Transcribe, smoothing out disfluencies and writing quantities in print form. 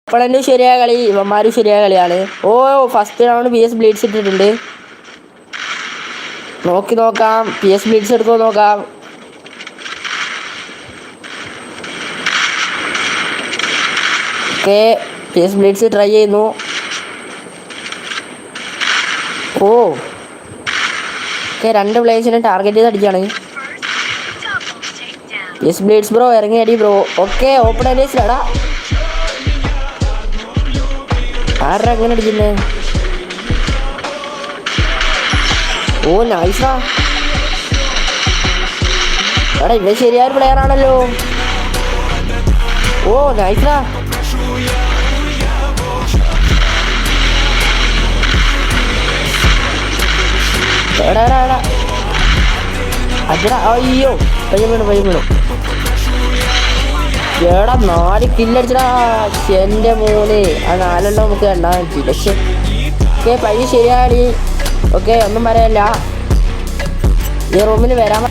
ഓപ്പണന്റും ശരിയായ കളി, ഇവന്മാരും ശരിയായ കളിയാണ്. ഓ ഫസ്റ്റ് റൗണ്ട് PS ബ്ലീഡ്സ് ഇട്ടിട്ടുണ്ട്. നോക്കാം PS ബ്ലീഡ്സ് എടുക്കുമോ നോക്കാം. ഓക്കെ PS ബ്ലീഡ്സ് ട്രൈ ചെയ്യുന്നു. ഓ ഓക്കെ 2 പ്ലേയേഴ്സിനെ ടാർഗറ്റ് ചെയ്ത് അടിക്കുകയാണ്. PS ബ്ലീഡ്സ് ബ്രോ ഇറങ്ങി അടി ബ്രോ. ഓക്കെ ഓപ്പണേഴ്സിലാടാ ആരുടെ അങ്ങനെ അടിക്കുന്നേ. ഓ നൈസാ എടാ ഇവ ശരിയായ പ്ലെയർ ആണല്ലോ. ഓ നൈസാ എടാ അജടാ അയ്യോ പയ്യം വീണു. എടാ 4 കില്ലടിച്ചടാ എൻ്റെ മോനെ. ആ 4 നമുക്ക് കണ്ടാൽ പറ്റി. പക്ഷേ ഓക്കെ പയ്യ ശരിയാണ്. ഓക്കെ ഒന്നും പറയാനില്ല. ഈ റൂമിൽ വരാൻ